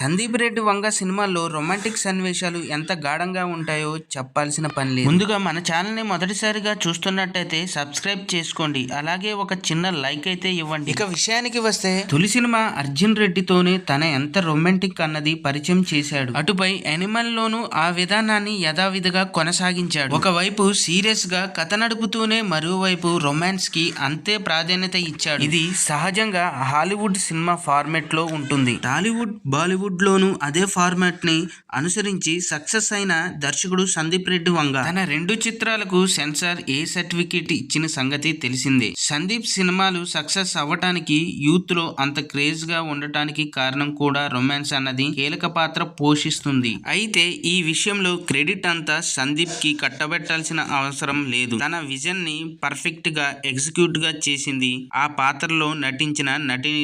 సందీప్ రెడ్డి వంగ సినిమాల్లో రొమాంటిక్ సన్నివేశాలు ఎంత గాఢంగా ఉంటాయో చెప్పాల్సిన పని లేదు. ముందుగా మన ఛానల్ని మొదటిసారిగా చూస్తున్నట్టయితే సబ్స్క్రైబ్ చేసుకోండి, అలాగే ఒక చిన్న లైక్ అయితే ఇవ్వండి. ఇక విషయానికి వస్తే తొలి సినిమా అర్జున్ రెడ్డితోనే తన ఎంత రొమాంటిక్ అన్నది పరిచయం చేశాడు. అటుపై యానిమల్ లోనూ ఆ విధానాన్ని యథావిధిగా కొనసాగించాడు. ఒకవైపు సీరియస్ గా కథ నడుపుతూనే మరోవైపు రొమాన్స్ కి అంతే ప్రాధాన్యత ఇచ్చాడు. ఇది సహజంగా హాలీవుడ్ సినిమా ఫార్మెట్ లో ఉంటుంది. టాలీవుడ్ బాలీవుడ్ లోను అదే ఫార్మాట్ ని అనుసరించి సక్సెస్ అయిన దర్శకుడు సందీప్ రెడ్డి వంగ తన 2 చిత్రాలకు సెన్సార్ ఏ సర్టిఫికేట్ ఇచ్చిన సంగతి తెలిసిందే. సందీప్ సినిమాలు సక్సెస్ అవ్వటానికి యూత్ లో అంత క్రేజ్ గా ఉండటానికి కారణం కూడా రొమాన్స్ అన్నది కీలక పాత్ర పోషిస్తుంది. అయితే ఈ విషయంలో క్రెడిట్ అంతా సందీప్ కి కట్టబెట్టాల్సిన అవసరం లేదు. తన విజన్ ని పర్ఫెక్ట్ గా ఎగ్జిక్యూట్ గా చేసింది ఆ పాత్రలో నటించిన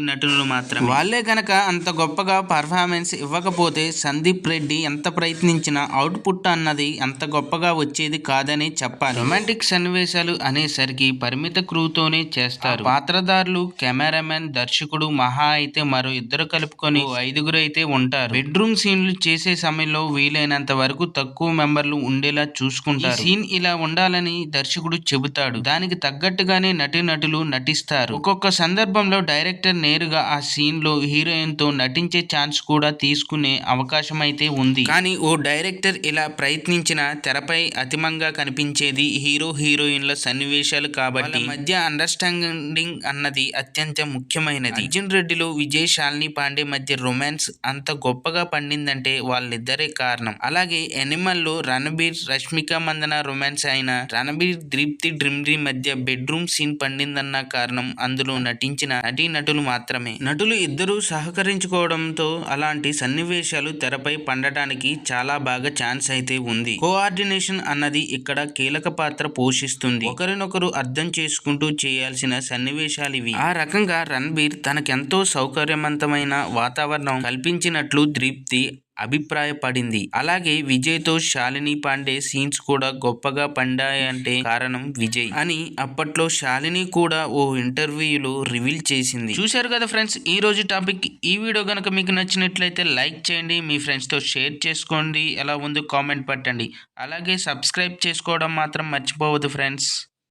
నటులు మాత్రమే. వాళ్ళే గనక అంత గొప్పగా పర్ఫార్మెన్స్ ఇవ్వకపోతే సందీప్ రెడ్డి ఎంత ప్రయత్నించినా అవుట్పుట్ అన్నది అంత గొప్పగా వచ్చేది కాదని చెప్పాలి. రొమాంటిక్ సన్నివేశాలు అనేసరికి పరిమిత క్రూతోనే చేస్తారు. పాత్రధారులు, కెమెరామెన్, దర్శకుడు మహా అయితే మరో 2 కలుపుకొని 5 అయితే ఉంటారు. బెడ్రూమ్ సీన్లు చేసే సమయంలో వీలైనంత వరకు తక్కువ మెంబర్లు ఉండేలా చూసుకుంటారు. సీన్ ఇలా ఉండాలని దర్శకుడు చెబుతాడు, దానికి తగ్గట్టుగానే నటులు నటిస్తారు. ఒక్కొక్క సందర్భంలో డైరెక్టర్ నేరుగా ఆ సీన్ లో హీరోయిన్ తో నటించే ఛాన్స్ కూడా తీసుకునే అవకాశం అయితే ఉంది. కానీ ఓ డైరెక్టర్ ఇలా ప్రయత్నించిన తెరపై అతిమంగా కనిపించేది హీరో హీరోయిన్ల సన్నివేశాలు కాబట్టి మధ్య అండర్స్టాండింగ్ అన్నది అత్యంత ముఖ్యమైనది. అర్జున్ రెడ్డిలో విజయ్, శాలిని పాండే మధ్య రొమాన్స్ అంత గొప్పగా పండిందంటే వాళ్ళిద్దరే కారణం. అలాగే యానిమల్ లో రణబీర్, రష్మిక మందన రొమాన్స్ అయిన రణబీర్, దీప్తి డ్రిమ్రీ మధ్య బెడ్రూమ్ సీన్ పండిందన్న కారణం అందులో నటించిన నటులు మాత్రమే. నటులు ఇద్దరూ సహకరించుకోవడంతో అలాంటి సన్నివేశాలు తెరపై పండటానికి చాలా బాగా ఛాన్స్ అయితే ఉంది. కోఆర్డినేషన్ అన్నది ఇక్కడ కీలక పాత్ర పోషిస్తుంది. ఒకరినొకరు అర్థం చేసుకుంటూ చేయాల్సిన సన్నివేశాలు ఇవి. ఆ రకంగా రణబీర్ తనకెంతో సౌకర్యవంతమైన వాతావరణం కల్పించినట్లు దీప్తి అభిప్రాయపడింది. అలాగే విజయ్ తో శాలిని పాండే సీన్స్ కూడా గొప్పగా పండాయంటే కారణం విజయ్ అని అప్పట్లో శాలిని కూడా ఓ ఇంటర్వ్యూలో రివీల్ చేసింది. చూశారు కదా ఫ్రెండ్స్, ఈ రోజు టాపిక్. ఈ వీడియో గనక మీకు నచ్చినట్లయితే లైక్ చేయండి, మీ ఫ్రెండ్స్ తో షేర్ చేసుకోండి, ఎలా ఉందో కామెంట్ పెట్టండి, అలాగే సబ్స్క్రైబ్ చేసుకోవడం మాత్రం మర్చిపోవద్దు ఫ్రెండ్స్.